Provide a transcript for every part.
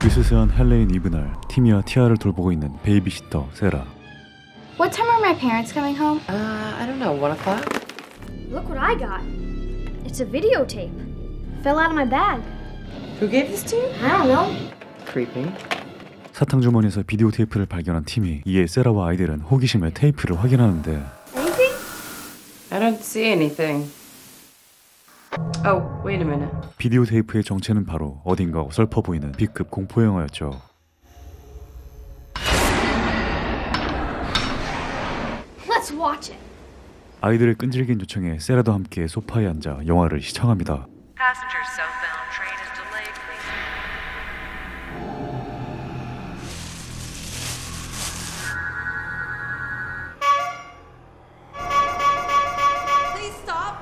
으스스한 할레인 이브 날 티미와 티아를 돌보고 있는 베이비시터 세라. What time are my parents coming home? I don't know, 1 o'clock? Look what I got. It's a videotape. Fell out of my bag. Who gave this to you? I don't know. Creepy. 사탕 주머니에서 비디오 테이프를 발견한 팀이 이에 세라와 아이들은 호기심에 테이프를 확인하는데 Anything? I don't see anything. Oh, wait a minute. 비디오 테이프의 정체는 바로 어딘가 어설퍼 보이는 B급 공포 영화였죠. Let's watch it. 아이들의 끈질긴 요청에 세라도 함께 소파에 앉아 영화를 시청합니다. Passengers southbound train is delayed. Please stop.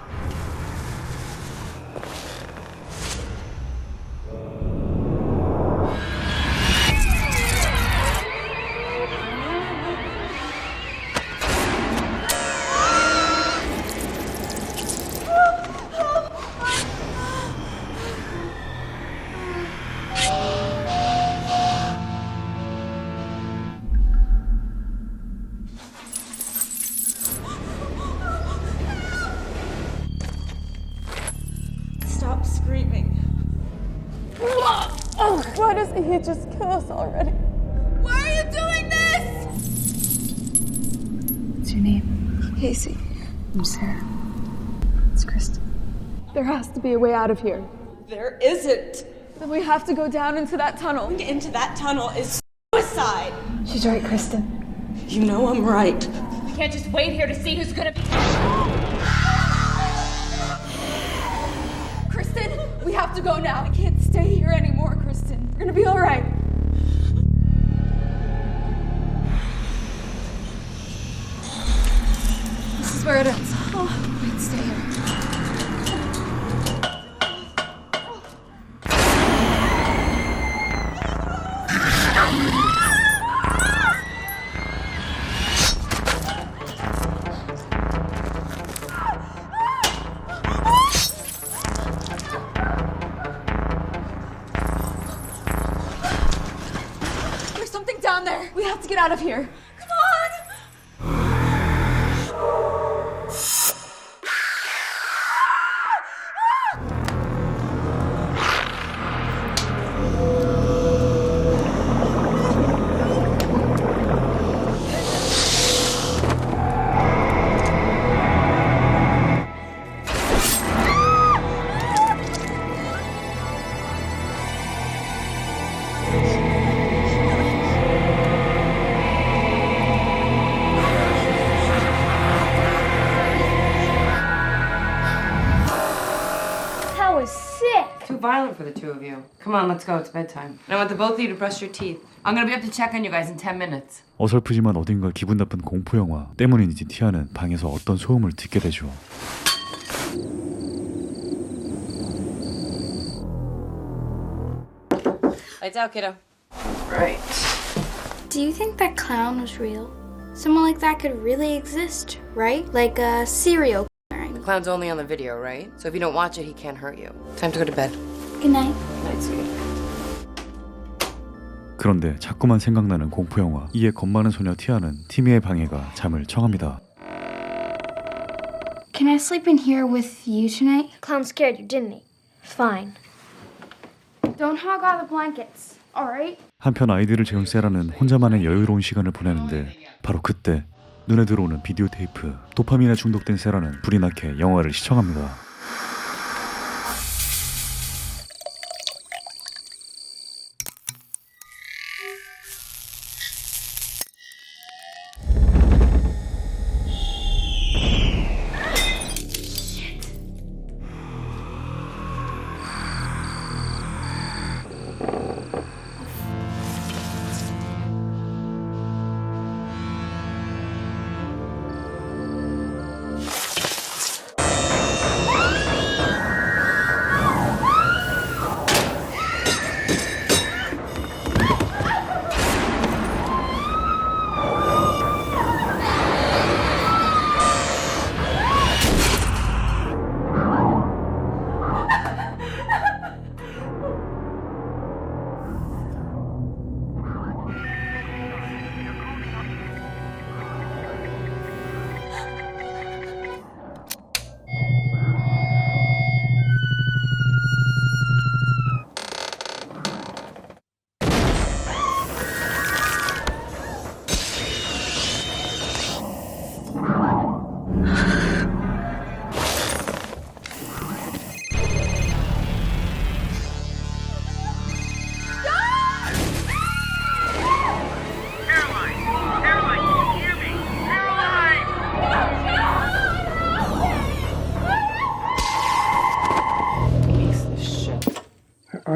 Stop screaming. Oh, why doesn't he just kill us already? Why are you doing this? What's your name? Casey. I'm Sarah. It's Kristen. There has to be a way out of here. There isn't. Then we have to go down into that tunnel. Into that tunnel is suicide. She's right, Kristen. You know I'm right. We can't just wait here to see who's gonna be. Kristen, we have to go now. I can't stay here anymore, Kristen. We're gonna be all right. This is where it ends. Oh, wait, stay here. There's something down there. We have to get out of here. Come on! That was sick. Too violent for the two of you. Come on, let's go. It's bedtime. And I want the both of you to brush your teeth. I'm gonna be up to check on you guys in 10 minutes. 어설프지만 어딘가 기분 나쁜 공포 영화 때문인지 티아는 방에서 어떤 소음을 듣게 되죠. Lights out, kiddo. Right. Do you think that clown was real? Someone like that could really exist, right? Like a serial killer. The clown's only on the video, right? So if you don't watch it, he can't hurt you. Time to go to bed. Good night. Night, sweetie. 그런데 자꾸만 생각나는 공포 영화. 이에 겁많은 소녀 티아는 티미의 방해가 잠을 청합니다. Can I sleep in here with you tonight? Clown scared you, didn't he? Fine. Don't hog all the blankets, alright? 한편 아이들을 재운 세라는 혼자만의 여유로운 시간을 보내는데 바로 그때 눈에 들어오는 비디오 테이프. 도파민에 중독된 세라는 불이 나게 영화를 시청합니다.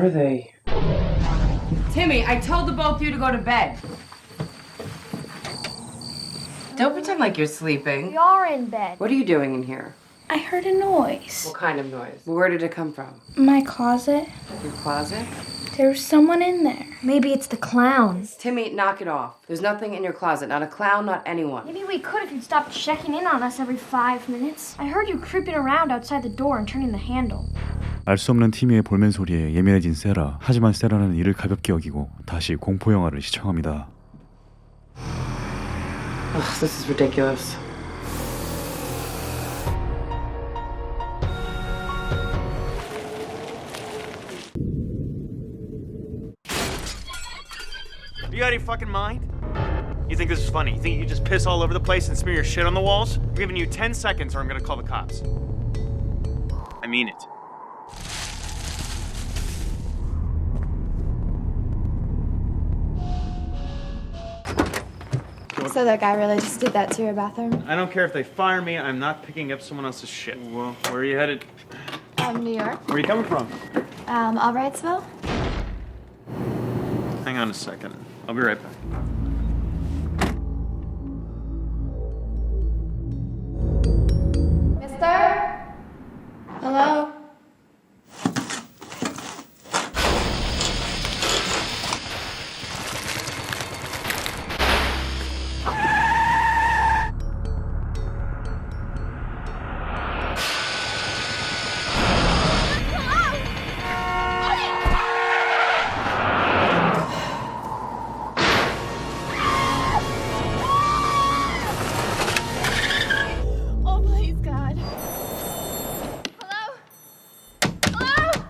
are they? Timmy, I told the both of you to go to bed. Don't pretend like you're sleeping. We are in bed. What are you doing in here? I heard a noise. What kind of noise? Where did it come from? My closet. Your closet? There's someone in there. Maybe it's the clowns. Timmy, knock it off. There's nothing in your closet. Not a clown, not anyone. Maybe we could if you'd stop checking in on us every 5 minutes. I heard you creeping around outside the door and turning the handle. 알 수 없는 티미의 볼멘 소리에 예민해진 세라. 하지만 세라는 이를 가볍게 여기고 다시 공포 영화를 시청합니다. Ugh, this is ridiculous. You out of your fucking mind? You think this is funny? You think you can just piss all over the place and smear your shit on the walls? I'm giving you 10 seconds or I'm gonna call the cops. I mean it. So that guy really just did that to your bathroom? I don't care if they fire me, I'm not picking up someone else's shit. Well, where are you headed? New York. Where are you coming from? Albrightsville? Hang on a second. I'll be right back. Mister? Hello? Oh, please, God. Hello? Hello?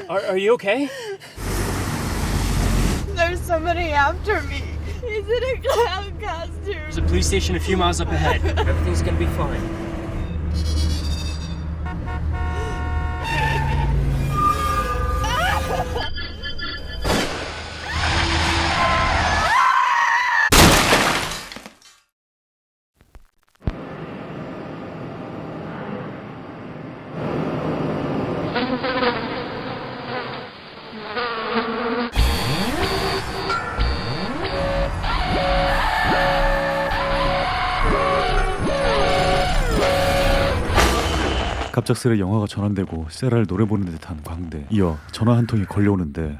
Are you okay? There's somebody after me. He's in a clown costume. There's a police station a few miles up ahead. Everything's gonna be fine. 갑작스레 영화가 전환되고 세라를 노래 부르는 듯한 광대. 이어 전화 한 통이 걸려오는데 You have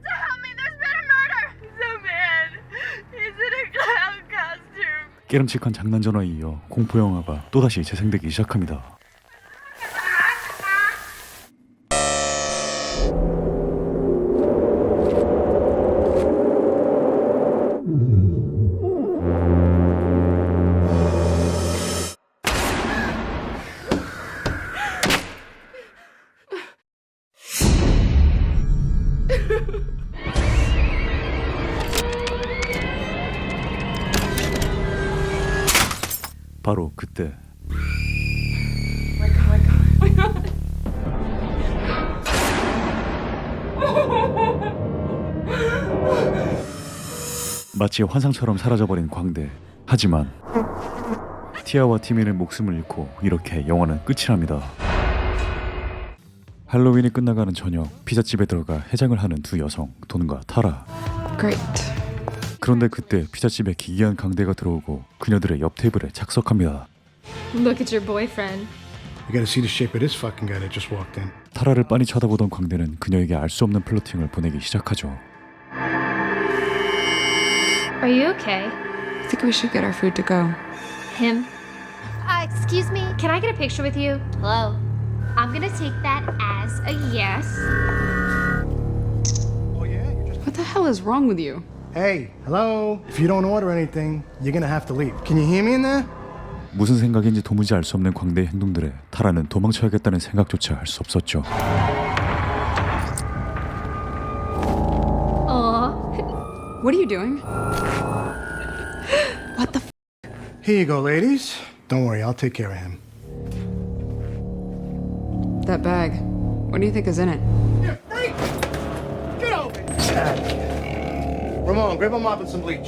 to help me. There's been a murder. The man. He's in a clown costume. 깨름칙한 장난 전화에 이어 공포 영화가 또다시 재생되기 시작합니다. 바로 그때 마치 환상처럼 사라져버린 광대. 하지만 티아와 티미는 목숨을 잃고 이렇게 영화는 끝이 납니다. 할로윈이 끝나가는 저녁, 피자집에 들어가 해장을 하는 두 여성, 돈과 타라. Great. 그런데 그때 피자집에 기이한 강대가 들어오고 그녀들의 옆 테이블에 착석합니다. Look at your boyfriend. You gotta see the shape of this fucking guy that just walked in. 타라를 빤히 쳐다보던 광대는 그녀에게 알 수 없는 플러팅을 보내기 시작하죠. Are you okay? I think we should get our food to go. Him? Excuse me, can I get a picture with you? Hello? I'm gonna take that as a yes. What the hell is wrong with you? Hey, hello? If you don't order anything, you're gonna have to leave. Can you hear me in there? 무슨 생각인지 도무지 알 수 없는 광대의 행동들에 타라는 도망쳐야겠다는 생각조차 할 수 없었죠. What are you doing? What the Here you go, ladies. Don't worry, I'll take care of him. That bag. What do you think is in it? Get over here! Ramon, grab a mop and some bleach.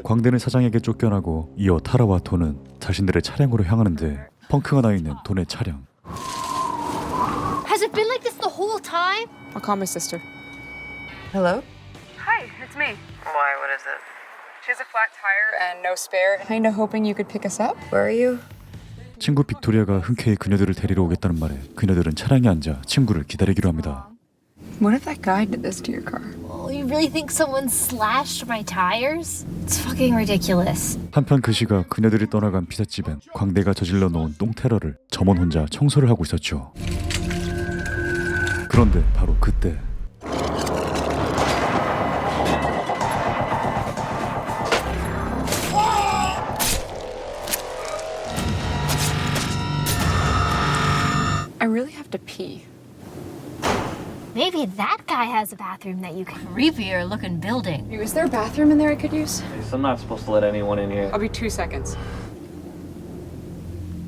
광대는 사장에게 쫓겨나고 이어 타라와 돈은 자신들의 차량으로 향하는데 펑크가 나 있는 돈의 차량. Has it been like this the whole time? I'll call my sister. Hello? Hi, it's me. Why, what is it? She has a flat tire and no spare. Kinda hoping you could pick us up. Where are you? 친구 빅토리아가 흔쾌히 그녀들을 데리러 오겠다는 말에 그녀들은 차량에 앉아 친구를 기다리기로 합니다. What if that guy did this to your car? Oh, you really think someone slashed my tires? It's fucking ridiculous. 한편 그 시각 그녀들이 떠나간 피자집엔 광대가 저질러 놓은 똥테러를 점원 혼자 청소를 하고 있었죠. 그런데 바로 그때 I really have to pee. Maybe that guy has a bathroom that you can creepier looking building. Is there a bathroom in there I could use? I'm not supposed to let anyone in here. I'll be 2 seconds.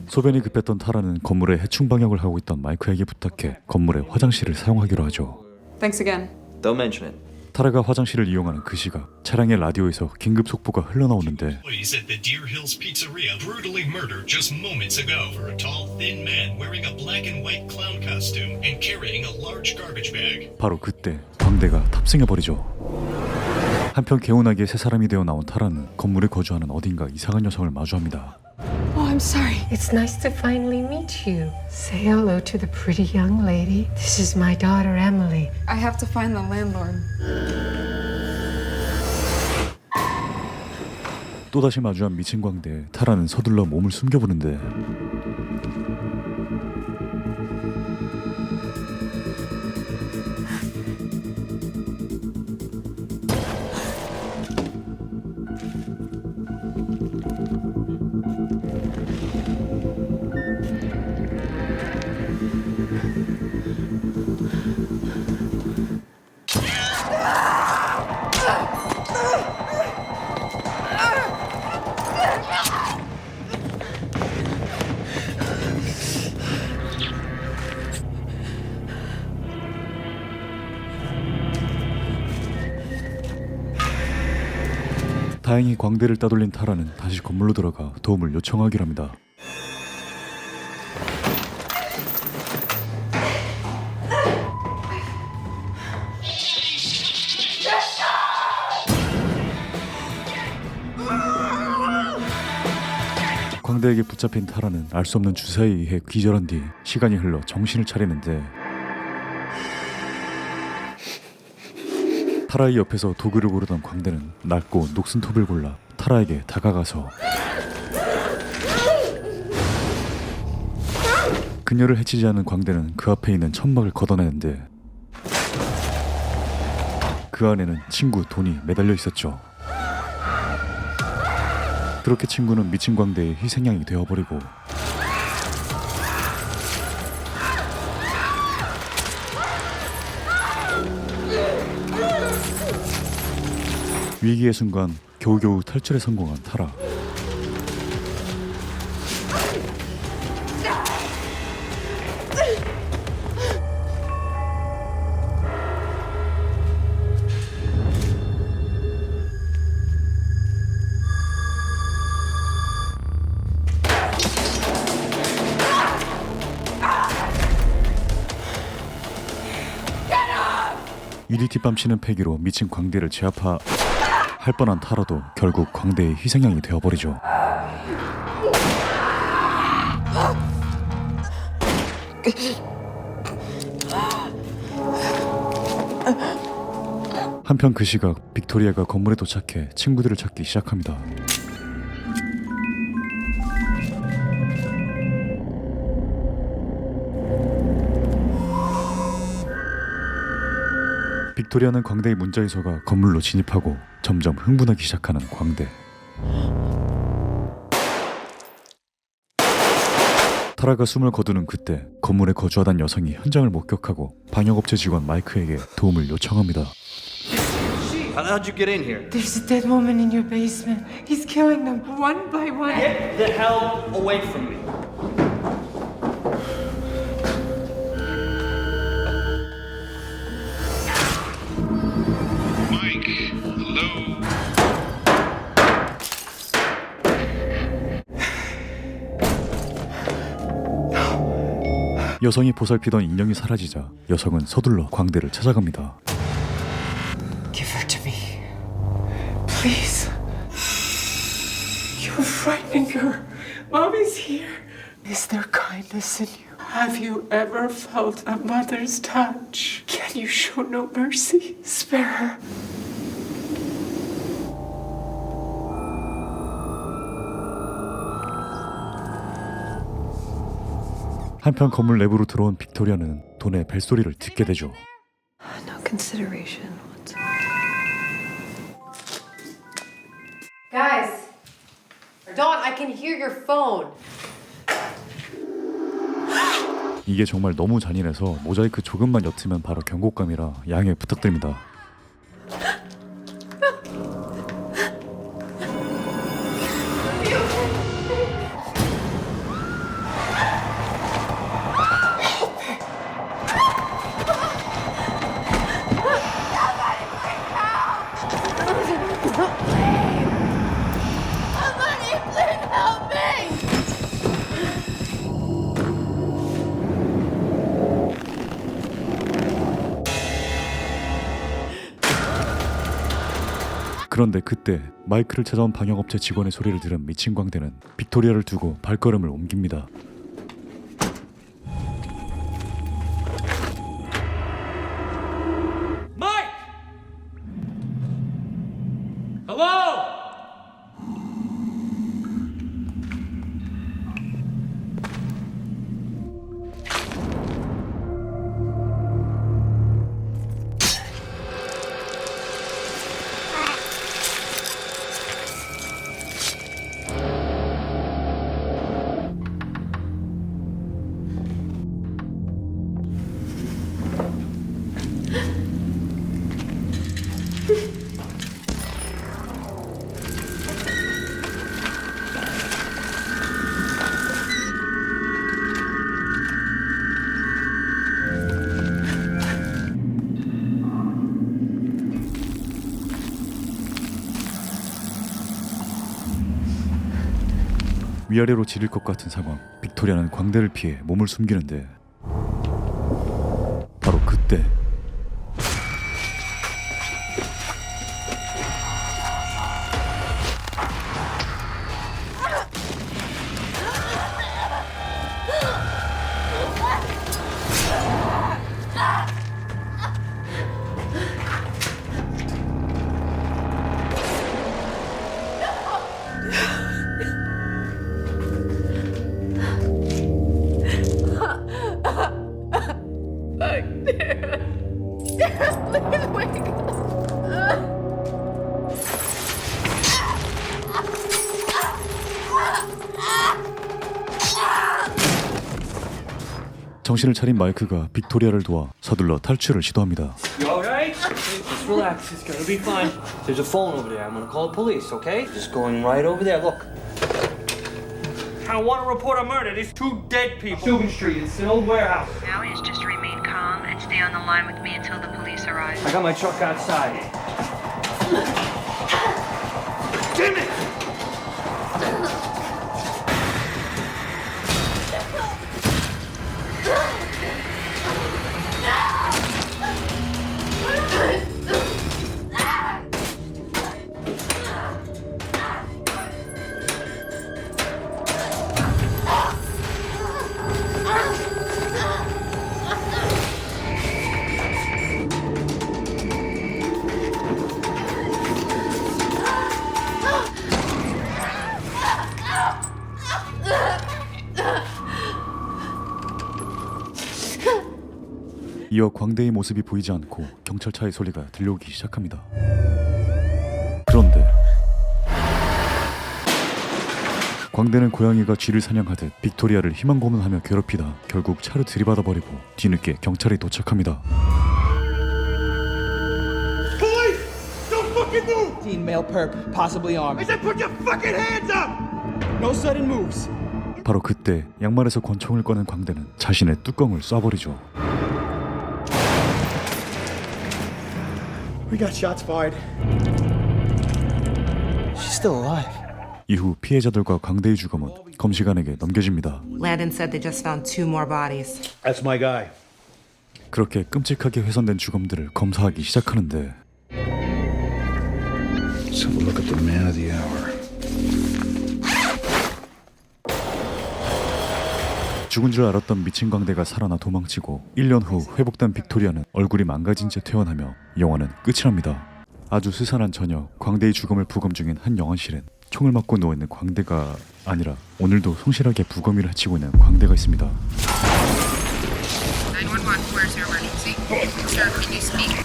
소변이 급했던 타라는 건물의 해충 방역을 하고 있던 마이크에게 부탁해 건물의 화장실을 사용하기로 하죠. Thanks again. Don't mention it. 타라가 화장실을 이용하는 그 시각 차량의 라디오에서 긴급 속보가 흘러나오는데 Employees at the Deer Hills Pizzeria brutally murdered just moments ago for a tall, thin man wearing a black and white clown costume and carrying a large garbage bag. 바로 그때 광대가 탑승해버리죠. 한편 개운하게 세 사람이 되어 나온 타라는 건물에 거주하는 어딘가 이상한 여성을 마주합니다. Oh, I'm sorry. It's nice to finally meet you. Say hello to the pretty young lady. This is my daughter, Emily. I have to find the landlord. 또다시 마주한 미친 광대에 타라는 서둘러 몸을 숨겨보는데 다행히 광대를 따돌린 타라는 다시 건물로 들어가 도움을 요청하기로 합니다. 광대에게 붙잡힌 타라는 알 수 없는 주사에 의해 기절한 뒤 시간이 흘러 정신을 차리는데 타라의 옆에서 도구를 고르던 광대는 낡고 녹슨 톱을 골라 타라에게 다가가서 그녀를 해치지 않은 광대는 그 앞에 있는 천막을 걷어내는데 그 안에는 친구 돈이 매달려 있었죠. 그렇게 친구는 미친 광대의 희생양이 되어버리고 위기의 순간 겨우겨우 탈출에 성공한 타라. UDT 뺨치는 패기로 미친 광대를 제압할 뻔한 타라도 결국 광대의 희생양이 되어버리죠. 한편 그 시각 빅토리아가 건물에 도착해 친구들을 찾기 시작합니다. 빅토리아는 광대의 문자에서가 건물로 진입하고 점점 흥분하기 시작하는 광대. 타라가 숨을 거두는 그때 건물에 거주하던 여성이 현장을 목격하고 방역업체 직원 마이크에게 도움을 요청합니다. How'd you get in here? There's a dead woman in your basement. He's killing them one by one. Get the hell away from me. Mike, hello? 여성이 보살피던 인형이 사라지자 여성은 서둘러 광대를 찾아갑니다. Give her to me. Please. You're frightening her. Mommy's here. Is there kindness in you? Have you ever felt a mother's touch? Can you show no mercy? Spare her. 한편 건물 내부로 들어온 빅토리아는 돈의 벨소리를 듣게 되죠. No consideration. Guys! Dawn, I can hear your phone. 이게 정말 너무 잔인해서 모자이크 조금만 옅으면 바로 경고감이라 양해 부탁드립니다. 그런데 그때 마이크를 찾아온 방역업체 직원의 소리를 들은 미친 광대는 빅토리아를 두고 발걸음을 옮깁니다. Mike! Hello? 위아래로 지릴 것 같은 상황. 빅토리아는 광대를 피해 몸을 숨기는데 바로 그때 정신을 차린 마이크가 빅토리아를 도와 서둘러 탈출을 시도합니다. You alright? Just relax. It's gonna be fine. There's a phone over there. I'm gonna call the police, okay? Just going right over there. Look. I want to report a murder. There's 2 dead people. Subin Street. It's an old warehouse. Now is just remain calm and stay on the line with me until the police arrive. I got my truck outside. Damn it! 이어 광대의 모습이 보이지 않고 경찰차의 소리가 들려오기 시작합니다. 그런데 광대는 고양이가 쥐를 사냥하듯 빅토리아를 희망고문하며 괴롭히다 결국 차를 들이받아버리고 뒤늦게 경찰이 도착합니다. Teen male perp, possibly armed. I said put your fucking hands up! No sudden moves. 바로 그때 양말에서 권총을 꺼낸 광대는 자신의 뚜껑을 쏴버리죠. We got shots fired. She's still alive. 이후 피해자들과 광대의 주검은 검시관에게 넘겨집니다. Landon said they just found 2 more bodies. That's my guy. 그렇게 끔찍하게 훼손된 주검들을 검사하기 시작하는데 So look at the man of the hour. 죽은 줄 알았던 미친 광대가 살아나 도망치고 1년 후 회복된 빅토리아는 얼굴이 망가진 채 퇴원하며 영화는 끝이 납니다. 아주 스산한 저녁, 광대의 주검을 부검 중인 한 영안실엔 총을 맞고 누워있는 광대가 아니라 오늘도 성실하게 부검일을 해치고 있는 광대가 있습니다. 911, where's your emergency? Sir, can you speak?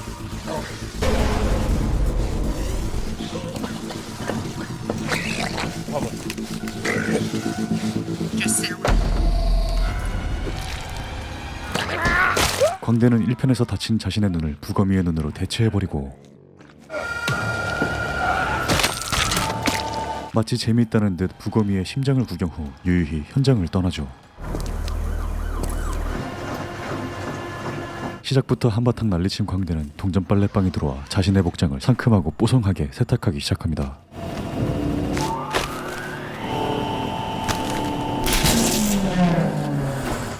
Just sit around. 광대는 1편에서 다친 자신의 눈을 부검이의 눈으로 대체해버리고 마치 재미있다는 듯 부검이의 심장을 구경 후 유유히 현장을 떠나죠. 시작부터 한바탕 난리친 광대는 동전 빨래방에 들어와 자신의 복장을 상큼하고 뽀송하게 세탁하기 시작합니다.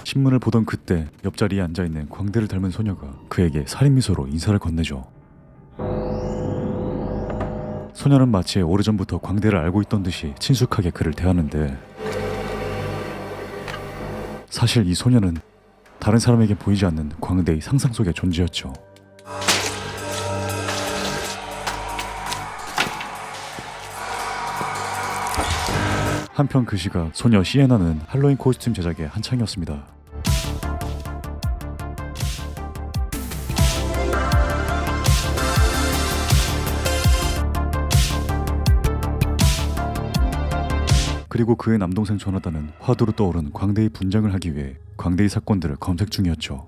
신문을 보던 그때 옆자리에 앉아있는 광대를 닮은 소녀가 그에게 살인미소로 인사를 건네죠. 소녀는 마치 오래전부터 광대를 알고 있던 듯이 친숙하게 그를 대하는데 사실 이 소녀는 다른 사람에게 보이지 않는 광대의 상상 속의 존재였죠. 한편 그 시각 소녀 시에나는 할로윈 코스튬 제작에 한창이었습니다. 그리고 그의 남동생 조나단은 화두로 떠오른 광대의 분장을 하기 위해 광대의 사건들을 검색 중이었죠.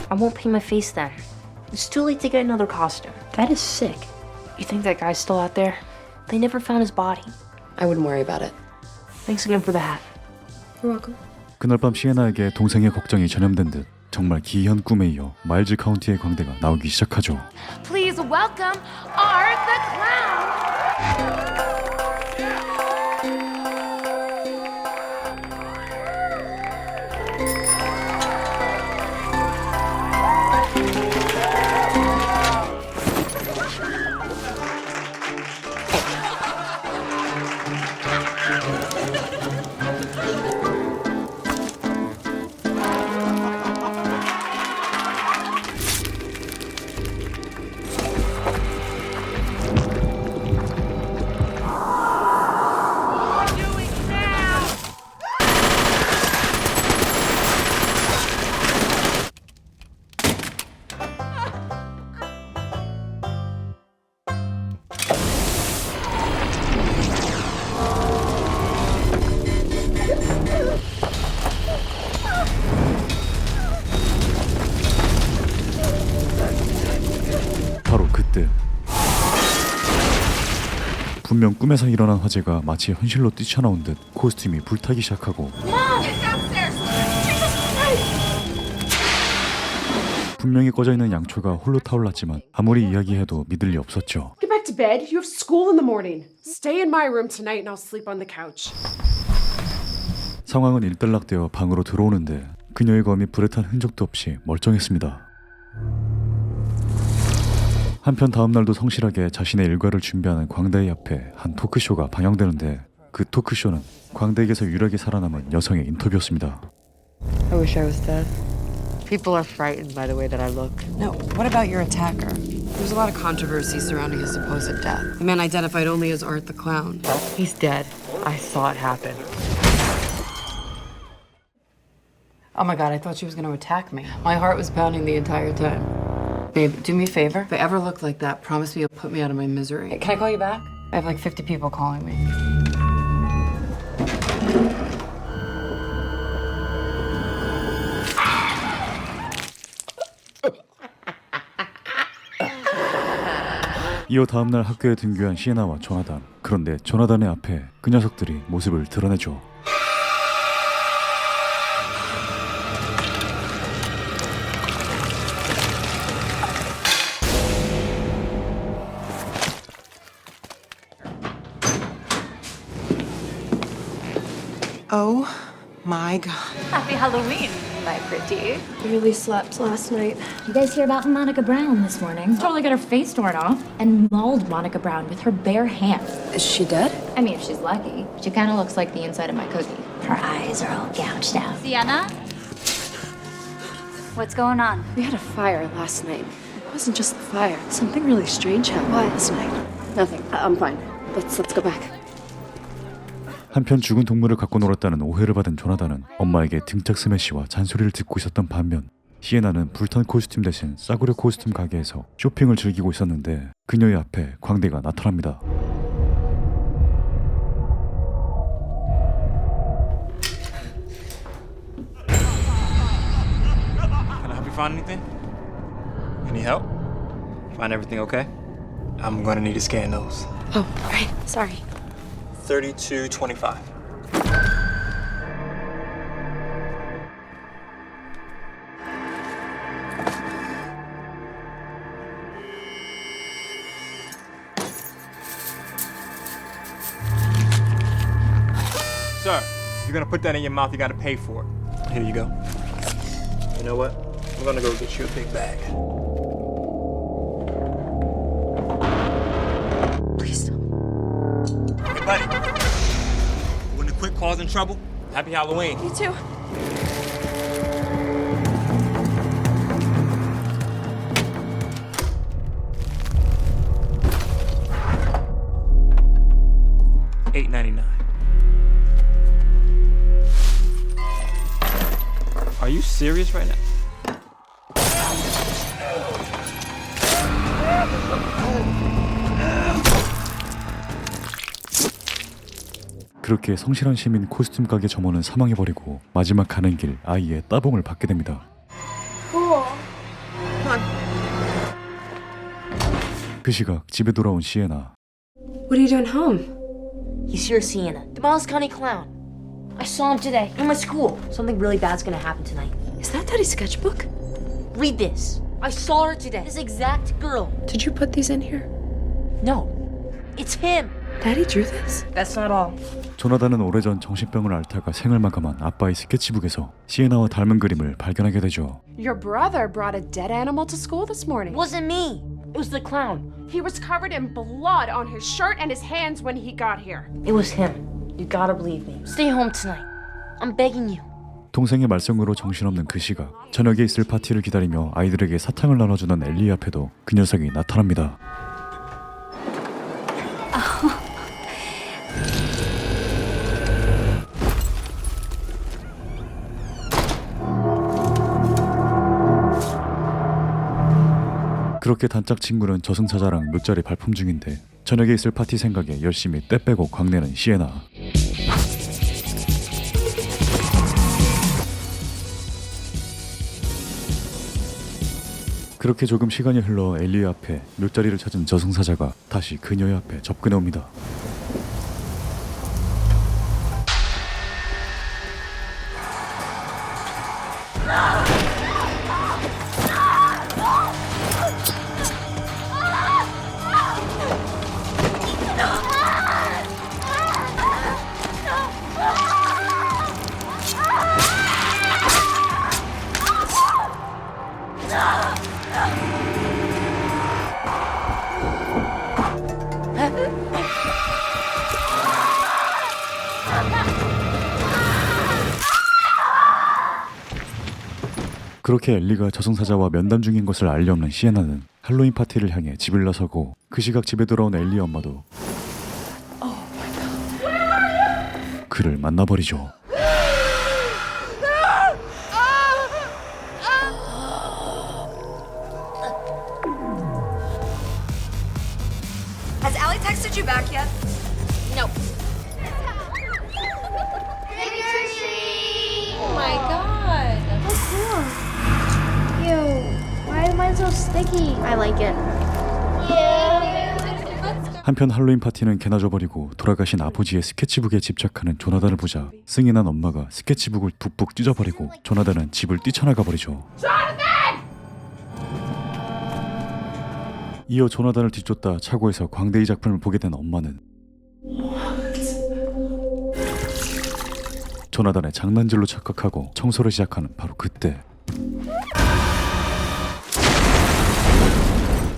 I won't paint my face then. It's too late to get another costume. That is sick. You think that guy's still out there? They never found his body. I wouldn't worry about it. Thanks again for the hat. You're welcome. 그날 밤 시에나에게 동생의 걱정이 전염된 듯 정말 기이한 꿈에 이어 마일즈 카운티의 광대가 나오기 시작하죠. Please welcome Art the Clown. 바로 그때 분명 꿈에서 일어난 화재가 마치 현실로 뛰쳐나온 듯 코스튬이 불타기 시작하고 분명히 꺼져있는 양초가 홀로 타올랐지만 아무리 이야기해도 믿을 리 없었죠. Get back to bed. You have school in the morning. Stay in my room tonight and I'll sleep on the couch. 상황은 일단락되어 방으로 들어오는데 그녀의 검이 불에 탄 흔적도 없이 멀쩡했습니다. 한편 다음날도 성실하게 자신의 일과를 준비하는 광대의 앞에 한 토크쇼가 방영되는데 그 토크쇼는 광대에게서 유일하게 살아남은 여성의 인터뷰였습니다. I wish I was dead. People are frightened by the way that I look. No, what about your attacker? There's a lot of controversy surrounding his supposed death. The man identified only as Art the Clown. He's dead. I saw it happen. Oh my god, I thought she was gonna attack me. My heart was pounding the entire time. Babe, do me a favor. If I ever look like that, promise me you'll put me out of my misery. Can I call you back? I have like 50 people calling me. 이어 다음날 학교에 등교한 시에나와 조나단. 그런데 조나단의 앞에 그 녀석들이 모습을 드러내죠. Oh my god. Happy Halloween, my pretty. Really slept last night. You guys hear about Monica Brown this morning? Totally got her face torn off and mauled Monica Brown with her bare hands. Is she dead? I mean, if she's lucky. She kind of looks like the inside of my cookie. Her eyes are all gouged out. Sienna? What's going on? We had a fire last night. It wasn't just the fire. Something really strange happened last night. Nothing. I'm fine. Let's go back. 한편 죽은 동물을 갖고 놀았다는 오해를 받은 조나단은 엄마에게 등짝 스매시와 잔소리를 듣고 있었던 반면 시에나는 불탄 코스튬 대신 싸구려 코스튬 가게에서 쇼핑을 즐기고 있었는데 그녀의 앞에 광대가 나타납니다. Can I help you find anything? Any help? Find everything okay? I'm gonna need to scan those. Oh, right. Sorry. 3225. Sir, if you're gonna put that in your mouth, you gotta pay for it. Here you go. You know what? I'm gonna go get you a big bag. Please don't. Hey, buddy. Wouldn't it quit causing trouble? Happy Halloween. You too. $8.99. Are you serious right now? 그렇게 성실한 시민 코스튬 가게 점원은 사망해버리고 마지막 가는 길 아이의 따봉을 받게 됩니다. 그 시각 집에 돌아온 시에나. What are you doing home? He's here, Sienna. The Miles County clown. I saw him today in my school. Something really bad's gonna happen tonight. Is that Daddy's sketchbook? Read this. I saw her today. This exact girl. Did you put these in here? No. It's him. Daddy drew this? That's not all. 조나단은 오래전 정신병을 앓다가 생을 마감한 아빠의 스케치북에서 시에나와 닮은 그림을 발견하게 되죠. Your brother brought a dead animal to school this morning. Wasn't me. It was the clown. He was covered in blood on his shirt and his hands when he got here. It was him. You gotta believe me. Stay home tonight. I'm begging you. 동생의 말썽으로 정신없는 그 시각 저녁에 있을 파티를 기다리며 아이들에게 사탕을 나눠주는 엘리 앞에도 그 녀석이 나타납니다. 그렇게 단짝 친구는 저승사자랑 묘자리 발품 중인데 저녁에 있을 파티 생각에 열심히 떼 빼고 광내는 시에나. 그렇게 조금 시간이 흘러 엘리의 앞에 묘자리를 찾은 저승사자가 다시 그녀의 앞에 접근해 옵니다. 그렇게 엘리가 저승사자와 면담 중인 것을 알려는 시에나는 할로윈 파티를 향해 집을 나서고 그 시각 집에 돌아온 엘리 엄마도 그를 만나버리죠. Has Allie texted you back yet? No. Oh my god. Ew. Why is mine so sticky? I like it. 한편 할로윈 파티는 개나 줘버리고 돌아가신 아버지의 스케치북에 집착하는 조나단을 보자 승인한 엄마가 스케치북을 북북 찢어버리고 조나단은 집을 뛰쳐나가 버리죠. 이어 조나단을 뒤쫓다 차고에서 광대의 작품을 보게 된 엄마는 조나단의 장난질로 착각하고 청소를 시작하는 바로 그때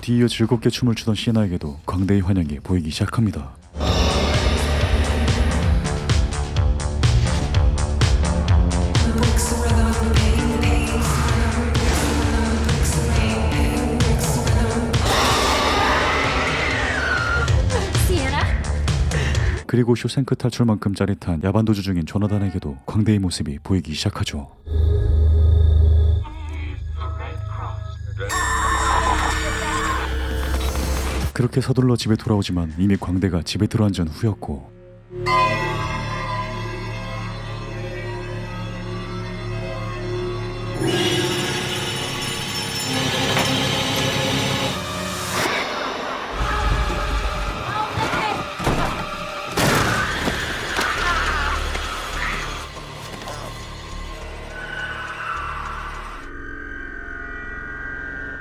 뒤이어 즐겁게 춤을 추던 시에나에게도 광대의 환영이 보이기 시작합니다. 그리고 쇼생크 탈출만큼 짜릿한 야반도주 중인 조나단에게도 광대의 모습이 보이기 시작하죠. 그렇게 서둘러 집에 돌아오지만 이미 광대가 집에 들어앉은 후였고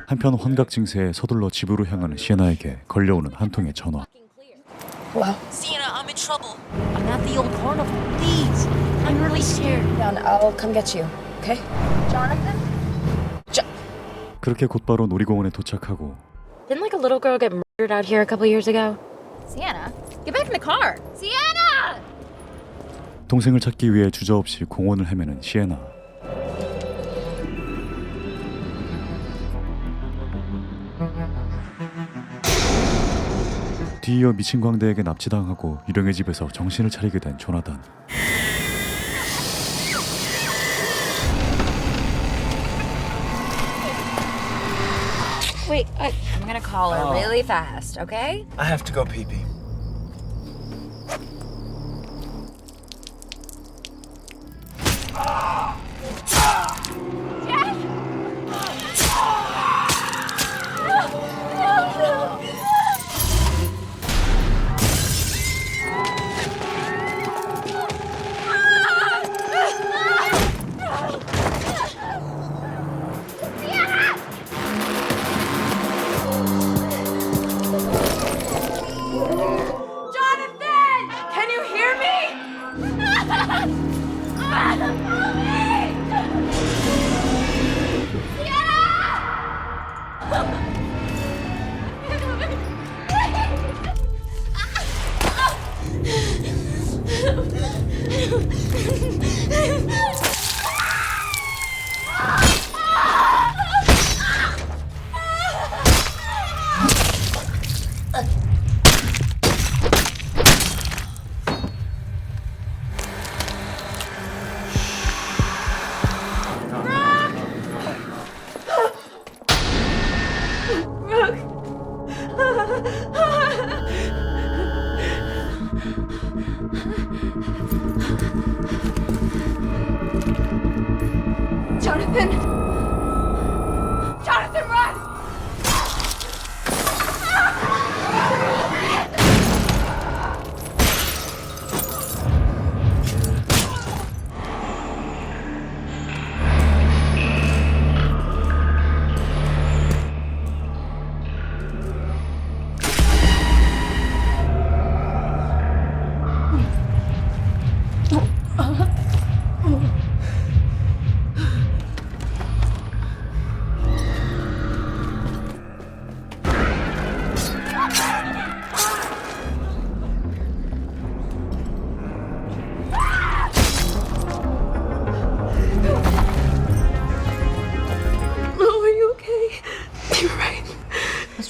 한편 환각 증세에 서둘러 집으로 향하는 시에나에게 걸려오는 한 통의 전화. Hello? Sienna, I'm in trouble. I'm at the old carnival. Please. I'm really scared. Down, I'll come get you, okay? Jonathan? 그렇게 곧바로 놀이공원에 도착하고 Didn't like a little girl get murdered out here a couple years ago? Sienna, get back in the car. Sienna! 동생을 찾기 위해 주저없이 공원을 헤매는 시에나. 뒤이어 미친 광대에게 납치당하고 유령의 집에서 정신을 차리게 된 조나단. Wait, I'm gonna call her really fast, okay? I have to go pee-pee.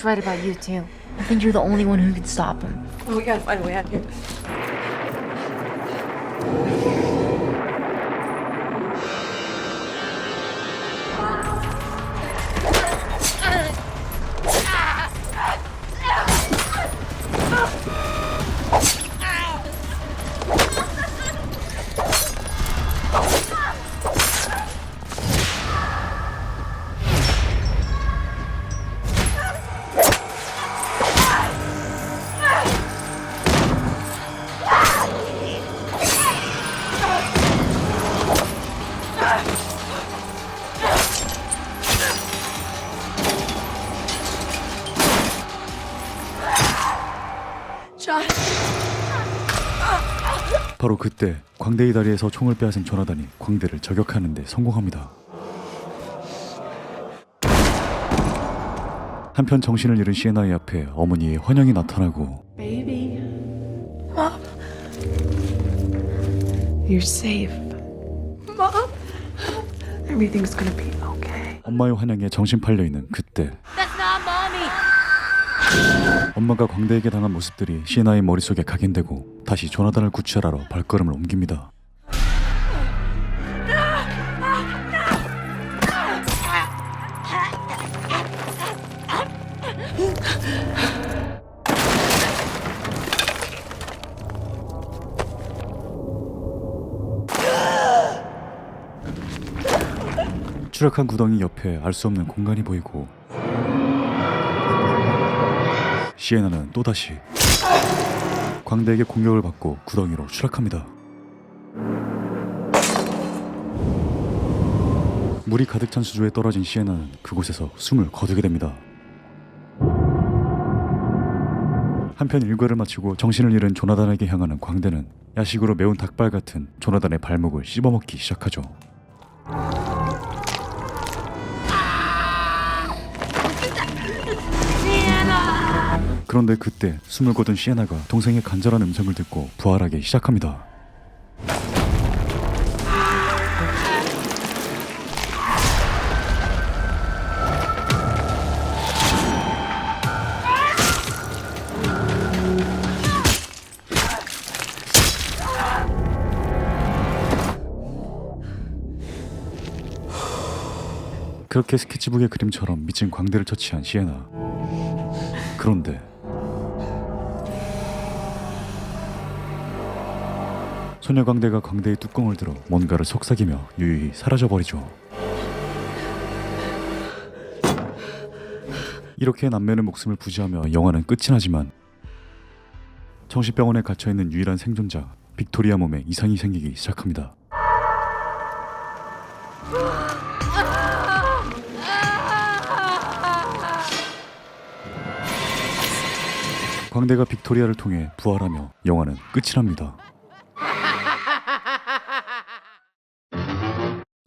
He's right about you too. I think you're the only one who can stop him. Oh, we gotta find a way out of here. 바로 그때 광대의 다리에서 총을 빼앗은 조나단이 광대를 저격하는 데 성공합니다. 한편 정신을 잃은 시에나의 앞에 어머니의 환영이 나타나고 Baby. Mom. You're safe. Mom. Everything's gonna be okay. 엄마의 환영에 정신 팔려있는 그때 That's not mommy. 엄마가 광대에게 당한 모습들이 시에나의 머릿속에 각인되고 다시 조나단을 구출하러 발걸음을 옮깁니다. 추락한 구덩이 옆에 알 수 없는 공간이 보이고 시에나는 또다시 광대에게 공격을 받고 구덩이로 추락합니다. 물이 가득 찬 수조에 떨어진 시에나는 그곳에서 숨을 거두게 됩니다. 한편 일과를 마치고 정신을 잃은 조나단에게 향하는 광대는 야식으로 매운 닭발 같은 조나단의 발목을 씹어먹기 시작하죠. 그런데 그때 숨을 거둔 시에나가 동생의 간절한 음성을 듣고 부활하기 시작합니다. 그렇게 스케치북의 그림처럼 미친 광대를 처치한 시에나. 그런데 소녀 광대가 광대의 뚜껑을 들어 뭔가를 속삭이며 유유히 사라져버리죠. 이렇게 남매는 목숨을 부지하며 영화는 끝이 나지만 정신병원에 갇혀있는 유일한 생존자 빅토리아 몸에 이상이 생기기 시작합니다. 광대가 빅토리아를 통해 부활하며 영화는 끝이 납니다.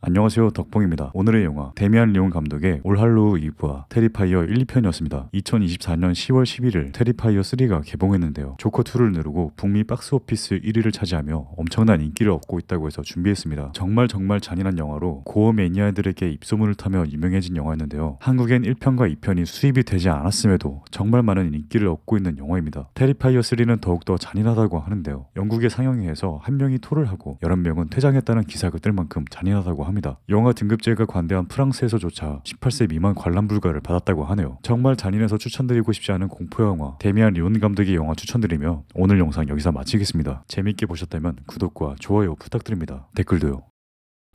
안녕하세요, 덕봉입니다. 오늘의 영화 데미안 리온 감독의 올 할로우 이브와 테리파이어 1, 2편이었습니다. 2024년 10월 11일 테리파이어 3가 개봉했는데요. 조커2를 누르고 북미 박스오피스 1위를 차지하며 엄청난 인기를 얻고 있다고 해서 준비했습니다. 정말 잔인한 영화로 고어 매니아들에게 입소문을 타며 유명해진 영화였는데요. 한국엔 1편과 2편이 수입이 되지 않았음에도 정말 많은 인기를 얻고 있는 영화입니다. 테리파이어 3는 더욱더 잔인하다고 하는데요. 영국의 상영회에서 한 명이 토를 하고 11명은 퇴장했다는 기사가 뜰 만큼 잔인하다고 합니다. 영화 등급제가 관대한 프랑스에서조차 18세 미만 관람 불가를 받았다고 하네요. 정말 잔인해서 추천드리고 싶지 않은 공포영화 데미안 리온 감독의 영화 추천드리며 오늘 영상 여기서 마치겠습니다. 재밌게 보셨다면 구독과 좋아요 부탁드립니다. 댓글도요.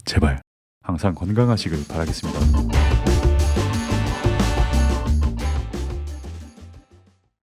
제발 항상 건강하시길 바라겠습니다.